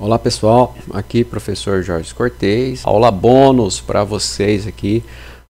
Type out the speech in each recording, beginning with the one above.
Olá pessoal, aqui professor Jorge Cortez, aula bônus para vocês aqui.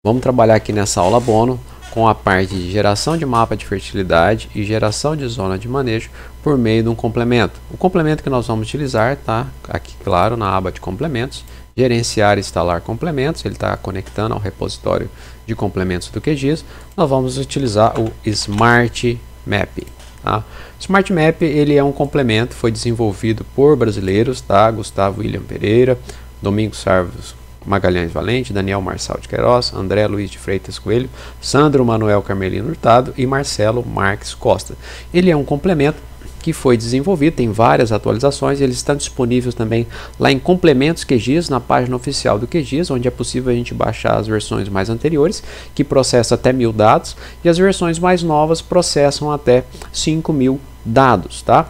Vamos trabalhar aqui nessa aula bônus com a parte de geração de mapa de fertilidade e geração de zona de manejo por meio de um complemento. O complemento que nós vamos utilizar está aqui, claro, na aba de complementos, gerenciar e instalar complementos, ele está conectando ao repositório de complementos do QGIS. Nós vamos utilizar o Smart Map. Tá? Smart Map ele é um complemento, foi desenvolvido por brasileiros, tá? Gustavo William Pereira, Domingos Sarvos Magalhães Valente, Daniel Marçal de Queiroz, André Luiz de Freitas Coelho, Sandro Manuel Carmelino Hurtado e Marcelo Marques Costa. Ele é um complemento que foi desenvolvido, tem várias atualizações, eles estão disponíveis também lá em Complementos QGIS, na página oficial do QGIS, onde é possível a gente baixar as versões mais anteriores, que processam até 1000 dados, e as versões mais novas processam até 5000 dados, tá?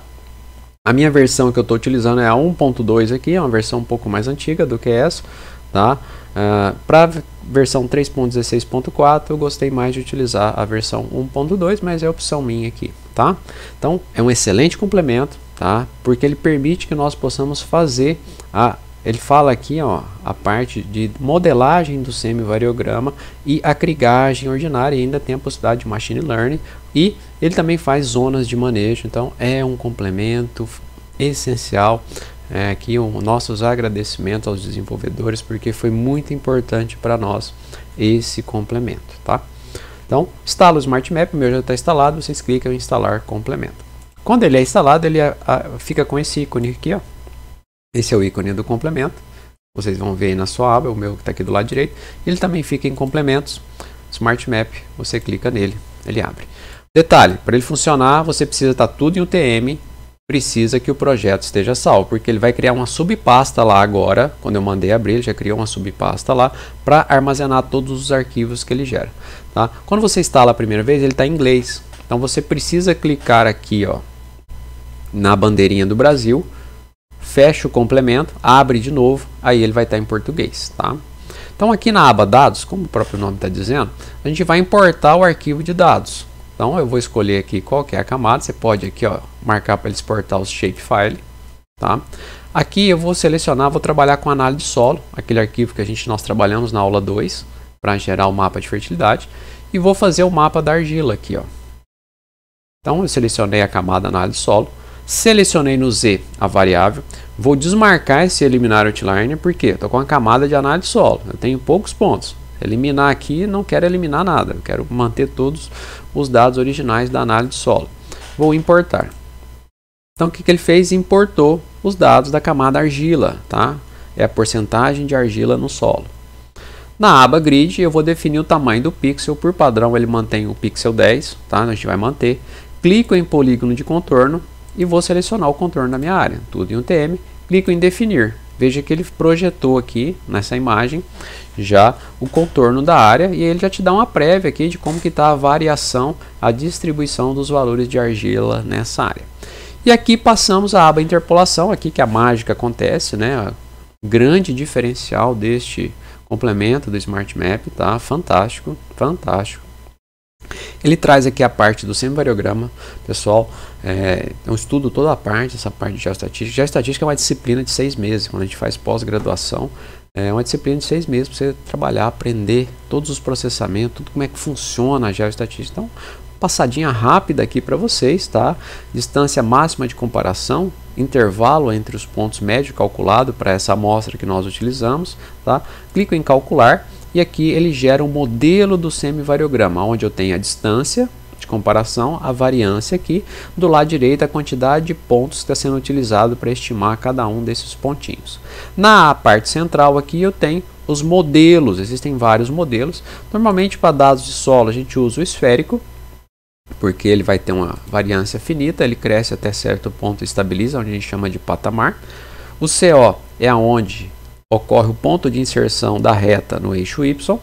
A minha versão que eu estou utilizando é a 1.2 aqui, é uma versão um pouco mais antiga do que essa, tá? Para a versão 3.16.4 eu gostei mais de utilizar a versão 1.2, mas é opção minha aqui, tá? Então é um excelente complemento, tá? Porque ele permite que nós possamos fazer ele fala aqui, ó, a parte de modelagem do semivariograma e acrigagem ordinária, e ainda tem a possibilidade de machine learning, e ele também faz zonas de manejo. Então é um complemento essencial. Aqui nossos agradecimentos aos desenvolvedores, porque foi muito importante para nós esse complemento, tá? Então, instala o Smart Map, o meu já está instalado, vocês clicam em instalar complemento. Quando ele é instalado, ele fica com esse ícone aqui, ó. Esse é o ícone do complemento, vocês vão ver aí na sua aba, o meu que está aqui do lado direito. Ele também fica em complementos, Smart Map, você clica nele, ele abre. Detalhe, para ele funcionar, você precisa estar tudo em UTM, precisa que o projeto esteja salvo, porque ele vai criar uma subpasta lá agora. Quando eu mandei abrir, ele já criou uma subpasta lá para armazenar todos os arquivos que ele gera, tá? Quando você instala a primeira vez, ele está em inglês, então você precisa clicar aqui, ó, na bandeirinha do Brasil, fecha o complemento, abre de novo, aí ele vai estar em português, tá? Então aqui na aba dados, como o próprio nome está dizendo, a gente vai importar o arquivo de dados. Então eu vou escolher aqui qual que é a camada, você pode aqui, ó, marcar para ele exportar os shapefile, tá? Aqui eu vou selecionar, vou trabalhar com análise de solo, aquele arquivo que nós trabalhamos na aula 2, para gerar o mapa de fertilidade, e vou fazer o mapa da argila aqui, ó. Então eu selecionei a camada análise de solo, selecionei no Z a variável, vou desmarcar esse eliminar outliner, porque estou com a camada de análise de solo, eu tenho poucos pontos. Eliminar aqui, não quero eliminar nada, eu quero manter todos os dados originais da análise de solo. Vou importar. Então o que ele fez? Importou os dados da camada argila, tá? É a porcentagem de argila no solo. Na aba grid eu vou definir o tamanho do pixel, por padrão ele mantém o pixel 10, tá? A gente vai manter. Clico em polígono de contorno e vou selecionar o contorno da minha área, tudo em UTM, clico em definir. Veja que ele projetou aqui nessa imagem já o contorno da área, e ele já te dá uma prévia aqui de como que está a variação, a distribuição dos valores de argila nessa área. E aqui passamos a aba interpolação, aqui que a mágica acontece, né? O grande diferencial deste complemento do Smart Map, tá? Fantástico, fantástico. Ele traz aqui a parte do semivariograma, pessoal, eu estudo toda a parte, essa parte de geoestatística. Geoestatística é uma disciplina de 6 meses, quando a gente faz pós-graduação, é uma disciplina de 6 meses para você trabalhar, aprender todos os processamentos, tudo como é que funciona a geoestatística. Então, passadinha rápida aqui para vocês, tá? Distância máxima de comparação, intervalo entre os pontos médio calculado para essa amostra que nós utilizamos, tá? Clico em calcular. E aqui ele gera um modelo do semivariograma, onde eu tenho a distância de comparação, a variância aqui, do lado direito a quantidade de pontos que está sendo utilizado para estimar cada um desses pontinhos. Na parte central aqui eu tenho os modelos, existem vários modelos. Normalmente para dados de solo a gente usa o esférico, porque ele vai ter uma variância finita, ele cresce até certo ponto e estabiliza, onde a gente chama de patamar. O CO é aonde ocorre o ponto de inserção da reta no eixo Y.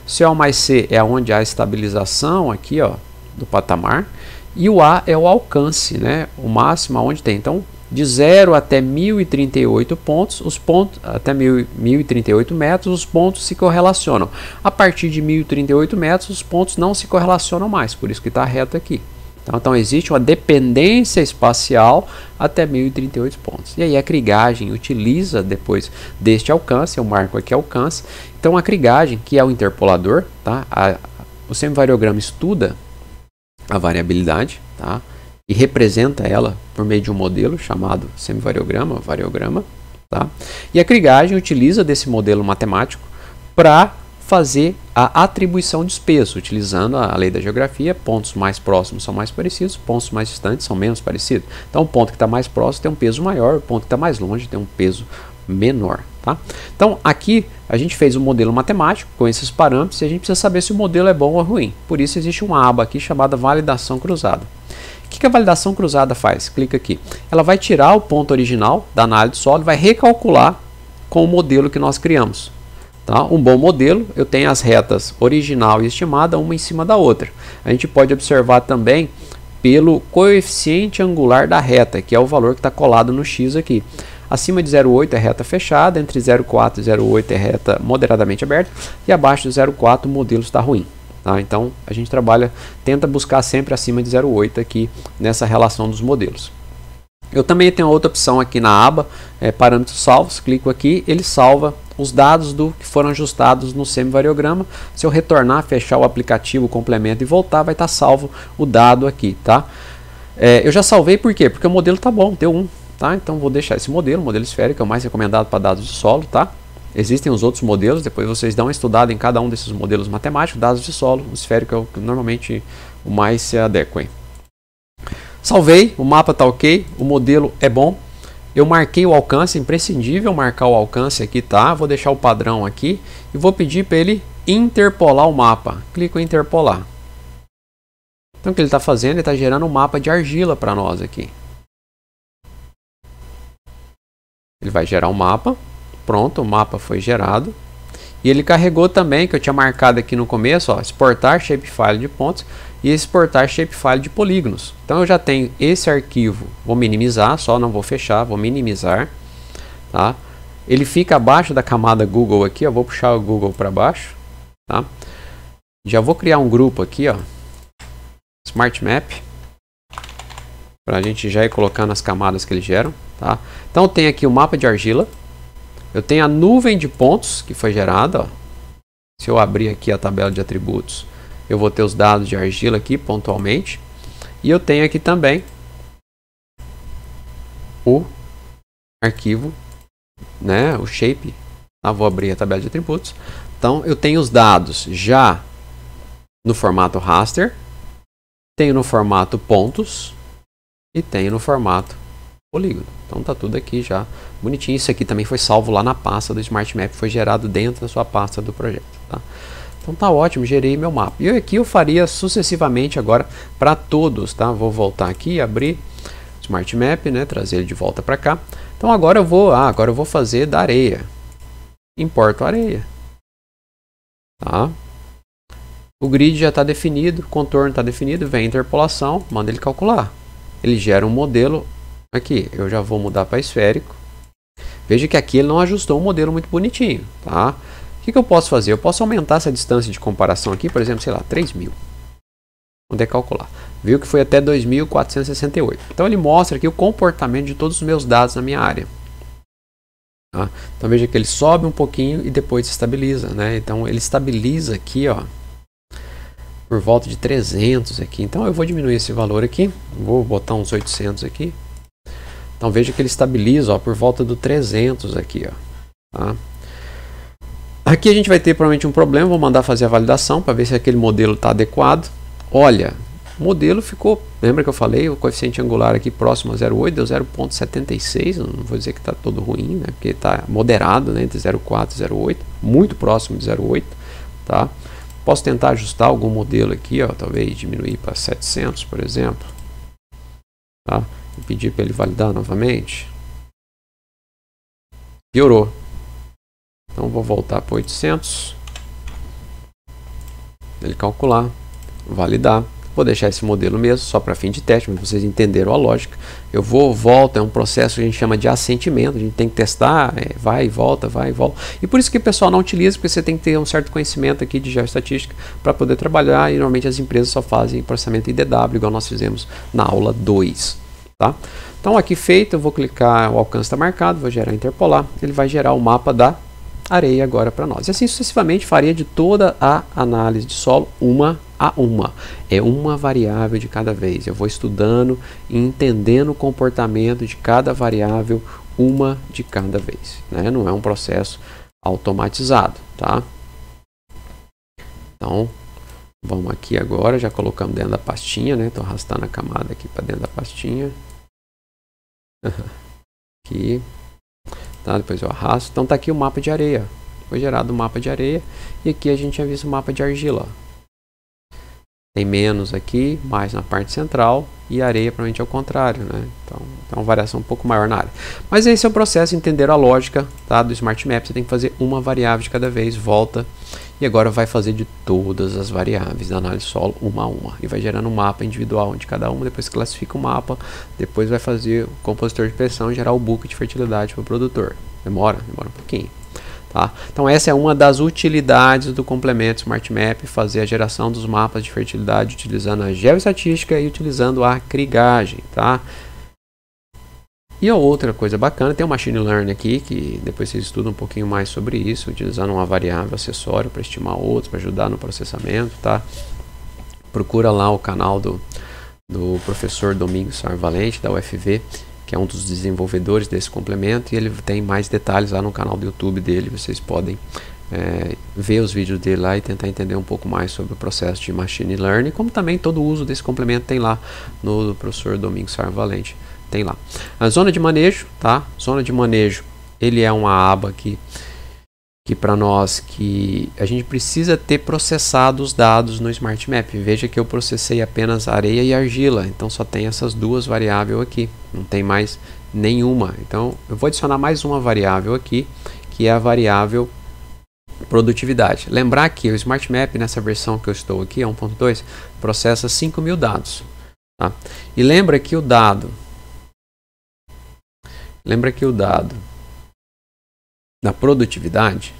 CO mais C é onde há a estabilização aqui, ó, do patamar. E o A é o alcance, né? O máximo onde tem. Então, de 0 até 1038 pontos, os pontos até 1038 metros, os pontos se correlacionam. A partir de 1038 metros, os pontos não se correlacionam mais, por isso que está reto aqui. Tá? Então existe uma dependência espacial até 1038 pontos. E aí a krigagem utiliza depois deste alcance, eu marco aqui alcance. Então a krigagem, que é o interpolador, tá? O semivariograma estuda a variabilidade, tá? E representa ela por meio de um modelo chamado semivariograma, variograma, tá? E a krigagem utiliza desse modelo matemático para fazer a atribuição de peso, utilizando a lei da geografia. Pontos mais próximos são mais parecidos, pontos mais distantes são menos parecidos. Então o ponto que está mais próximo tem um peso maior, o ponto que está mais longe tem um peso menor. Tá? Então aqui a gente fez um modelo matemático com esses parâmetros e a gente precisa saber se o modelo é bom ou ruim. Por isso existe uma aba aqui chamada validação cruzada. O que a validação cruzada faz? Clica aqui. Ela vai tirar o ponto original da análise de solo e vai recalcular com o modelo que nós criamos. Tá? Um bom modelo, eu tenho as retas original e estimada uma em cima da outra. A gente pode observar também pelo coeficiente angular da reta, que é o valor que está colado no X aqui. Acima de 0,8 é reta fechada, entre 0,4 e 0,8 é reta moderadamente aberta, e abaixo de 0,4 o modelo está ruim. Tá? Então a gente tenta buscar sempre acima de 0,8 aqui nessa relação dos modelos. Eu também tenho outra opção aqui na aba, parâmetros salvos, clico aqui, ele salva os dados que foram ajustados no semivariograma. Se eu retornar, fechar o aplicativo, o complemento e voltar, vai estar salvo o dado aqui. Tá? Eu já salvei por quê? Porque o modelo está bom, deu 1. Tá? Então vou deixar esse modelo, o modelo esférico é o mais recomendado para dados de solo. Tá? Existem os outros modelos, depois vocês dão uma estudada em cada um desses modelos matemáticos. Dados de solo, o esférico é o que normalmente o mais se adequa. Hein? Salvei, o mapa está ok, o modelo é bom. Eu marquei o alcance, é imprescindível marcar o alcance aqui, tá? Vou deixar o padrão aqui e vou pedir para ele interpolar o mapa. Clico em interpolar. Então o que ele está fazendo? Ele está gerando um mapa de argila para nós aqui. Ele vai gerar um mapa. Pronto, o mapa foi gerado. E ele carregou também, que eu tinha marcado aqui no começo, ó, exportar shapefile de pontos e exportar shapefile de polígonos. Então eu já tenho esse arquivo, vou minimizar, só não vou fechar, vou minimizar. Tá? Ele fica abaixo da camada Google aqui, ó, vou puxar o Google para baixo. Tá? Já vou criar um grupo aqui, ó, Smart Map, para a gente já ir colocando as camadas que eles geram. Tá? Então eu tenho aqui o mapa de argila. Eu tenho a nuvem de pontos que foi gerada. Ó. Se eu abrir aqui a tabela de atributos, eu vou ter os dados de argila aqui pontualmente. E eu tenho aqui também o arquivo, né, o shape. Vou abrir a tabela de atributos. Então eu tenho os dados já no formato raster, tenho no formato pontos e tenho no formato polígono. Então tá tudo aqui já bonitinho. Isso aqui também foi salvo lá na pasta do Smart Map, foi gerado dentro da sua pasta do projeto. Tá? Então tá ótimo, gerei meu mapa. E aqui eu faria sucessivamente agora para todos. Tá? Vou voltar aqui, abrir o Smart Map, né? Trazer ele de volta para cá. Então agora eu vou fazer da areia. Importo a areia. Tá? O grid já está definido, o contorno está definido, vem a interpolação, manda ele calcular. Ele gera um modelo. Aqui, eu já vou mudar para esférico. Veja que aqui ele não ajustou um modelo muito bonitinho. Tá? O que eu posso fazer? Eu posso aumentar essa distância de comparação aqui, por exemplo, sei lá, 3.000. Vamos decalcular. Viu que foi até 2.468. Então ele mostra aqui o comportamento de todos os meus dados na minha área. Tá? Então veja que ele sobe um pouquinho e depois se estabiliza. Né? Então ele estabiliza aqui, ó, por volta de 300 aqui. Então eu vou diminuir esse valor aqui. Vou botar uns 800 aqui. Então veja que ele estabiliza, ó, por volta do 300 aqui. Ó, tá? Aqui a gente vai ter provavelmente um problema. Vou mandar fazer a validação para ver se aquele modelo está adequado. Olha, o modelo ficou... Lembra que eu falei? O coeficiente angular aqui próximo a 0,8 deu 0,76. Não vou dizer que está todo ruim, né? Porque está moderado, né? Entre 0,4 e 0,8. Muito próximo de 0,8. Tá? Posso tentar ajustar algum modelo aqui, ó, talvez diminuir para 700, por exemplo. Tá? E pedir para ele validar novamente. Piorou. Então vou voltar para 800. Ele calcular, validar. Vou deixar esse modelo mesmo, só para fim de teste, mas vocês entenderam a lógica. Eu vou, volto, é um processo que a gente chama de assentimento, a gente tem que testar, vai e volta, vai e volta. E por isso que o pessoal não utiliza, porque você tem que ter um certo conhecimento aqui de geoestatística para poder trabalhar, e normalmente as empresas só fazem processamento IDW, igual nós fizemos na aula 2. Tá? Então aqui feito, eu vou clicar, o alcance está marcado, vou gerar interpolar, ele vai gerar o mapa da areia agora para nós. E assim sucessivamente faria de toda a análise de solo uma a uma. É uma variável de cada vez. Eu vou estudando e entendendo o comportamento de cada variável, uma de cada vez. Né? Não é um processo automatizado. Tá? Então, vamos aqui agora, já colocamos dentro da pastinha, né? Estou arrastando a camada aqui para dentro da pastinha. Aqui. Tá, depois eu arrasto. Então tá aqui o mapa de areia. Foi gerado o mapa de areia. E aqui a gente tinha visto o mapa de argila. Tem menos aqui, mais na parte central. E areia provavelmente é o contrário, né? Então é uma variação um pouco maior na área. Mas esse é o processo, entender a lógica, tá, do Smart Map. Você tem que fazer uma variável de cada vez, volta. E agora vai fazer de todas as variáveis da análise solo, uma a uma. E vai gerando um mapa individual de cada uma. Depois classifica o mapa. Depois vai fazer o compositor de pressão e gerar o book de fertilidade para o produtor. Demora um pouquinho. Tá? Então essa é uma das utilidades do complemento Smart Map, fazer a geração dos mapas de fertilidade utilizando a geoestatística e utilizando a krigagem. Tá? E a outra coisa bacana, tem o Machine Learning aqui, que depois vocês estudam um pouquinho mais sobre isso, utilizando uma variável acessória para estimar outros, para ajudar no processamento. Tá? Procura lá o canal do professor Domingos Sarvalente, da UFV, que é um dos desenvolvedores desse complemento, e ele tem mais detalhes lá no canal do YouTube dele. Vocês podem ver os vídeos dele lá e tentar entender um pouco mais sobre o processo de Machine Learning, como também todo o uso desse complemento tem lá no professor Domingos Sarvalente. Tem lá. A zona de manejo, tá? Zona de manejo, ele é uma aba que para nós, que a gente precisa ter processado os dados no Smart Map. Veja que eu processei apenas areia e argila, então só tem essas duas variáveis aqui, não tem mais nenhuma. Então eu vou adicionar mais uma variável aqui, que é a variável produtividade. Lembrar que o Smart Map, nessa versão que eu estou aqui, 1.2, processa 5.000 dados. Tá? E lembra que o dado da produtividade,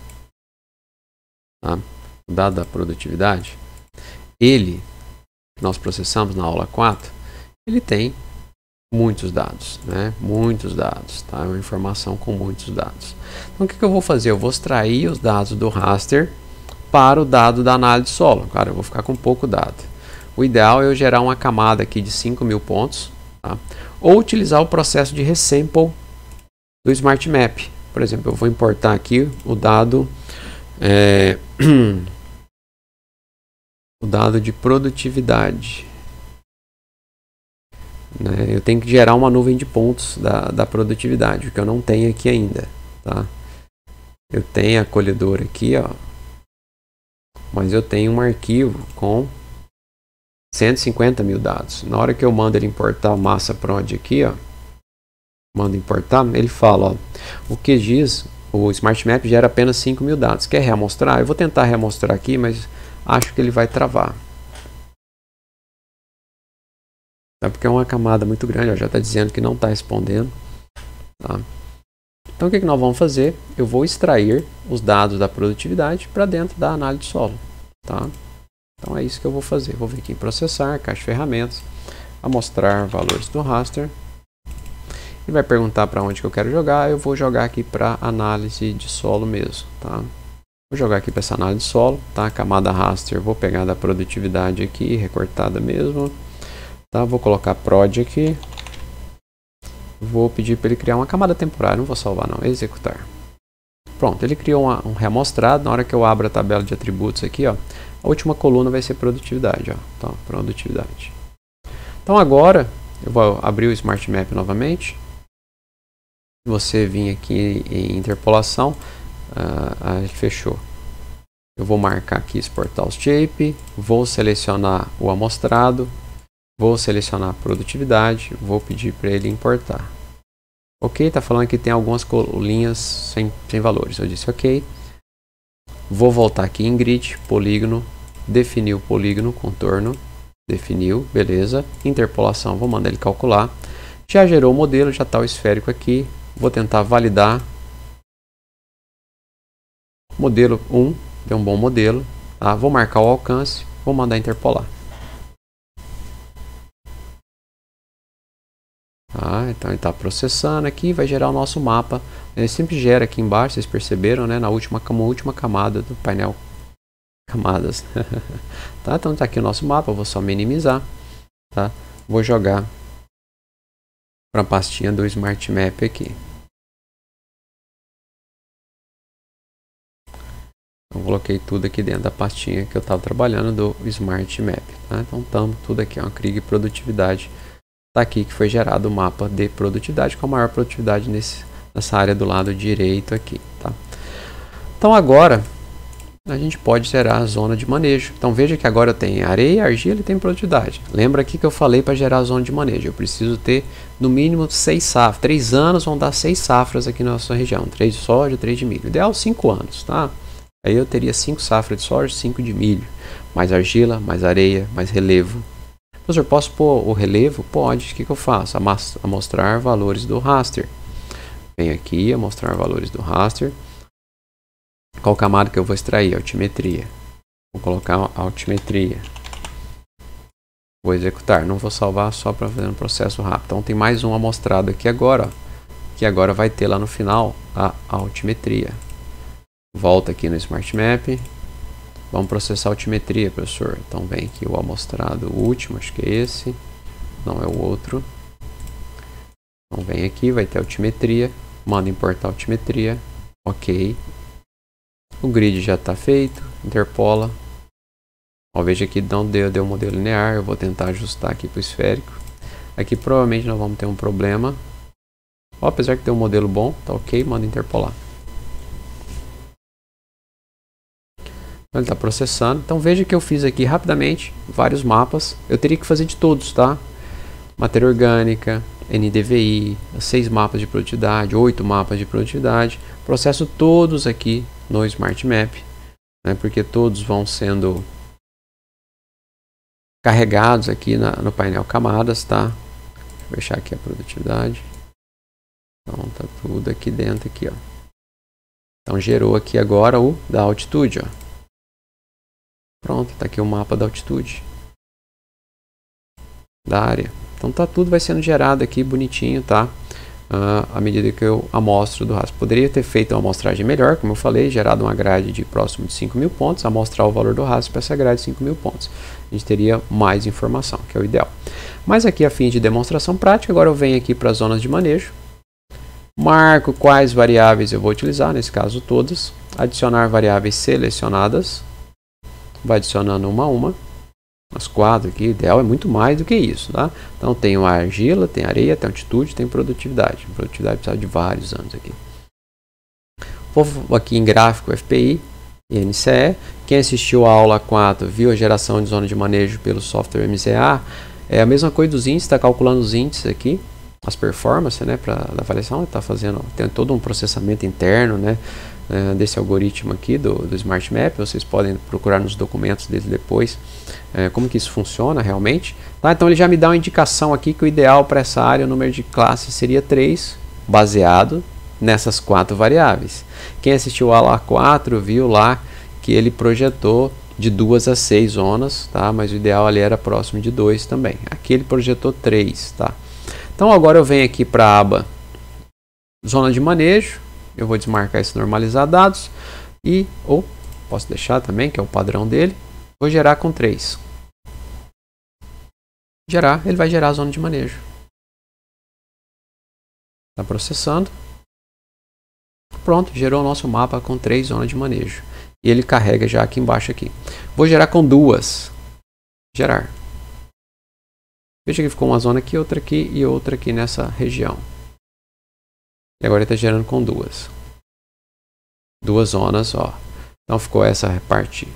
tá? O dado da produtividade, ele, nós processamos na aula 4, ele tem muitos dados, né? Muitos dados, tá? É uma informação com muitos dados. Então o que eu vou fazer? Eu vou extrair os dados do raster para o dado da análise de solo. Cara, eu vou ficar com pouco dado. O ideal é eu gerar uma camada aqui de 5.000 pontos, tá? Ou utilizar o processo de resample do Smart Map. Por exemplo, eu vou importar aqui o dado o dado de produtividade. Né? Eu tenho que gerar uma nuvem de pontos da produtividade, que eu não tenho aqui ainda. Tá? Eu tenho a colhedora aqui, ó, mas eu tenho um arquivo com 150.000 dados. Na hora que eu mando ele importar o massa prod aqui, ó, mando importar, ele fala, ó, o que diz, o Smart Map gera apenas 5.000 dados. Quer reamostrar? Eu vou tentar reamostrar aqui, mas acho que ele vai travar. É porque é uma camada muito grande, ó, já está dizendo que não está respondendo. Tá? Então o que nós vamos fazer? Eu vou extrair os dados da produtividade para dentro da análise de solo. Tá? Então é isso que eu vou fazer. Vou vir aqui em processar, caixa de ferramentas, amostrar valores do raster. E vai perguntar para onde que eu quero jogar. Eu vou jogar aqui para análise de solo mesmo, tá? Vou jogar aqui para essa análise de solo, tá? Camada raster, vou pegar da produtividade aqui, recortada mesmo, tá? Vou colocar prod aqui. Vou pedir para ele criar uma camada temporária, não vou salvar não, executar. Pronto, ele criou um reamostrado. Na hora que eu abro a tabela de atributos aqui, ó, a última coluna vai ser produtividade, ó. Então, produtividade. Então agora eu vou abrir o Smart Map novamente. Você vir aqui em interpolação, fechou. Eu vou marcar aqui exportar os shape, vou selecionar o amostrado, vou selecionar a produtividade, vou pedir para ele importar. Ok, está falando que tem algumas linhas sem valores. Eu disse ok. Vou voltar aqui em grid, polígono, definir o polígono, contorno. Definiu, beleza. Interpolação, vou mandar ele calcular. Já gerou o modelo, já está o esférico aqui. Vou tentar validar. Modelo 1, deu um bom modelo. Tá? Vou marcar o alcance, vou mandar interpolar. Tá? Então ele está processando aqui, vai gerar o nosso mapa. Ele sempre gera aqui embaixo, vocês perceberam, né? Na última camada do painel. Camadas. Tá? Então está aqui o nosso mapa, eu vou só minimizar. Tá? Vou jogar para a pastinha do Smart Map aqui. Eu coloquei tudo aqui dentro da pastinha que eu estava trabalhando do Smart Map. Tá? Então estamos tudo aqui, ó, CRIG produtividade. Está aqui que foi gerado o mapa de produtividade com a maior produtividade nessa área do lado direito aqui. Tá? Então agora a gente pode gerar a zona de manejo. Então veja que agora eu tenho areia, argila e tem produtividade. Lembra aqui que eu falei para gerar a zona de manejo. Eu preciso ter no mínimo 6 safras. 3 anos vão dar 6 safras aqui na nossa região. 3 de soja, 3 de milho. Ideal 5 anos, tá? Aí eu teria 5 safras de soja, 5 de milho. Mais argila, mais areia, mais relevo. Professor, posso pôr o relevo? Pode. O que eu faço? Amostrar valores do raster. Venho aqui, amostrar valores do raster. Qual camada que eu vou extrair? Altimetria. Vou colocar a altimetria. Vou executar. Não vou salvar só para fazer um processo rápido. Então tem mais um amostrado aqui agora. Ó, que agora vai ter lá no final a altimetria. Volta aqui no Smart Map. Vamos processar a altimetria, professor. Então vem aqui o amostrado último. Acho que é esse. Não é o outro. Então vem aqui, vai ter altimetria. Manda importar a altimetria. Ok. O grid já está feito, interpola. Ó, veja que não deu modelo linear, eu vou tentar ajustar aqui para o esférico. Aqui provavelmente nós vamos ter um problema. Ó, apesar que tem um modelo bom, tá ok, manda interpolar. Então, ele está processando. Então veja que eu fiz aqui rapidamente vários mapas. Eu teria que fazer de todos, tá? Matéria orgânica, NDVI, 6 mapas de produtividade, 8 mapas de produtividade. Processo todos aqui no Smart Map, né, porque todos vão sendo carregados aqui no painel camadas, tá? Vou fechar aqui a produtividade. Então tá tudo aqui dentro aqui, ó. Então gerou aqui agora o da altitude, ó. Pronto, tá aqui o mapa da altitude da área. Então tá tudo vai sendo gerado aqui bonitinho, tá? À medida que eu amostro do rastro. Poderia ter feito uma amostragem melhor, como eu falei, gerado uma grade de próximo de 5.000 pontos, amostrar o valor do rastro para essa grade de 5.000 pontos. A gente teria mais informação, que é o ideal. Mas aqui a fim de demonstração prática, agora eu venho aqui para as zonas de manejo, marco quais variáveis eu vou utilizar, nesse caso todas, adicionar variáveis selecionadas, vai adicionando uma a uma. As 4 aqui, o ideal é muito mais do que isso, tá? Então tem a argila, tem areia, tem altitude, tem produtividade. Produtividade precisa de vários anos aqui. Vou aqui em gráfico FPI e NCE. Quem assistiu a aula 4 viu a geração de zona de manejo pelo software MZA. É a mesma coisa dos índices, está calculando os índices aqui, as performances, né, para a avaliação, está fazendo, tem todo um processamento interno, né, desse algoritmo aqui do Smart Map. Vocês podem procurar nos documentos dele depois como que isso funciona realmente, tá? Então ele já me dá uma indicação aqui que o ideal para essa área, o número de classes seria 3, baseado nessas 4 variáveis. Quem assistiu a aula 4 viu lá que ele projetou de 2 a 6 zonas, tá? Mas o ideal ali era próximo de 2 também. Aqui ele projetou 3, tá? Então agora eu venho aqui para a aba zona de manejo. Eu vou desmarcar esse normalizar dados e, ou posso deixar também, que é o padrão dele, vou gerar com 3. Gerar, ele vai gerar a zona de manejo. Está processando. Pronto, gerou o nosso mapa com 3 zonas de manejo. E ele carrega já aqui embaixo aqui. Vou gerar com 2. Gerar. Veja que ficou uma zona aqui, outra aqui e outra aqui nessa região. E agora ele está gerando com 2. 2 zonas, ó. Então ficou essa parte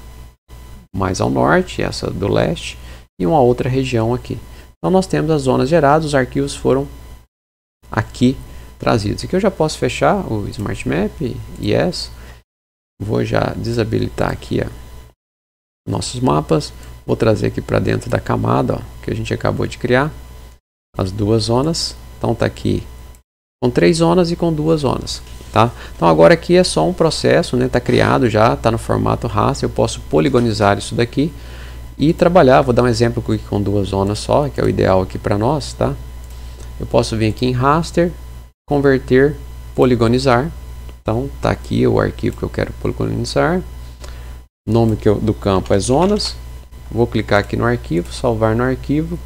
mais ao norte, essa do leste, e uma outra região aqui. Então nós temos as zonas geradas, os arquivos foram aqui trazidos. Aqui eu já posso fechar o Smart Map, yes. Vou já desabilitar aqui nossos mapas. Vou trazer aqui para dentro da camada, ó, que a gente acabou de criar. As duas zonas. Então tá aqui com 3 zonas e com 2 zonas. Tá? Então agora aqui é só um processo, né? Tá criado já, tá no formato raster. Eu posso poligonizar isso daqui e trabalhar. Vou dar um exemplo aqui com 2 zonas só, que é o ideal aqui para nós, tá? Eu posso vir aqui em raster, converter, poligonizar. Então tá aqui o arquivo que eu quero poligonizar. O nome do campo é zonas. Vou clicar aqui no arquivo, salvar no arquivo.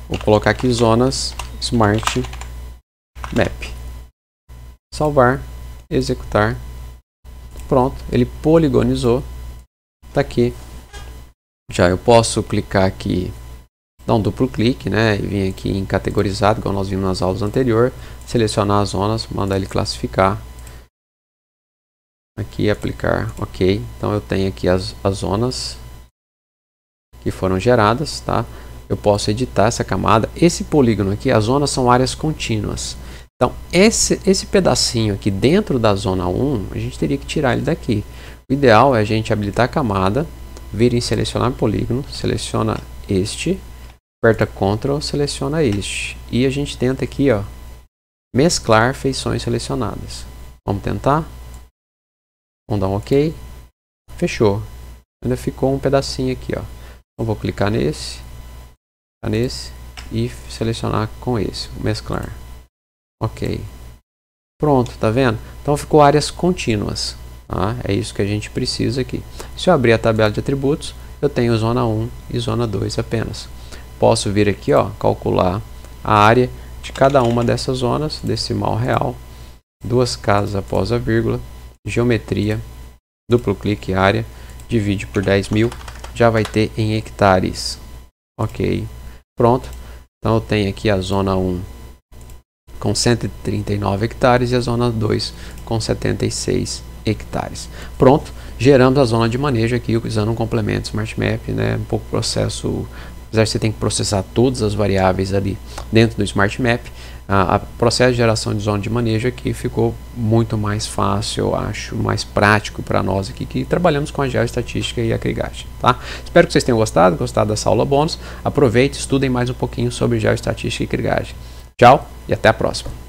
Vou colocar aqui zonas Smart Map. Salvar, executar. Pronto, ele poligonizou. Tá aqui. Já eu posso clicar aqui, dar um duplo clique, né? E vir aqui em categorizado, igual nós vimos nas aulas anteriores. Selecionar as zonas, mandar ele classificar. Aqui aplicar, ok. Então eu tenho aqui as zonas que foram geradas, tá? Eu posso editar essa camada. Esse polígono aqui, as zonas são áreas contínuas. Então, esse pedacinho aqui dentro da zona 1, a gente teria que tirar ele daqui. O ideal é a gente habilitar a camada, vir em selecionar polígono, seleciona este, aperta Ctrl, seleciona este. E a gente tenta aqui, ó, mesclar feições selecionadas. Vamos tentar? Vamos dar um OK. Fechou. Ainda ficou um pedacinho aqui, ó. Então, vou clicar nesse e selecionar com esse, mesclar. Ok. Pronto, tá vendo? Então ficou áreas contínuas. Tá? É isso que a gente precisa aqui. Se eu abrir a tabela de atributos, eu tenho zona 1 e zona 2 apenas. Posso vir aqui, ó, calcular a área de cada uma dessas zonas, decimal real, 2 casas após a vírgula, geometria, duplo clique, área, divide por 10.000, já vai ter em hectares. Ok. Pronto. Então eu tenho aqui a zona 1 com 139 hectares e a zona 2 com 76 hectares. Pronto, gerando a zona de manejo aqui usando um complemento Smart Map, né? Um pouco processo, apesar de você tem que processar todas as variáveis ali dentro do Smart Map, o processo de geração de zona de manejo aqui ficou muito mais fácil, eu acho, mais prático para nós aqui que trabalhamos com a geoestatística e a krigagem, tá? Espero que vocês tenham gostado dessa aula bônus. Aproveite, estudem mais um pouquinho sobre geoestatística e krigagem. Tchau e até a próxima.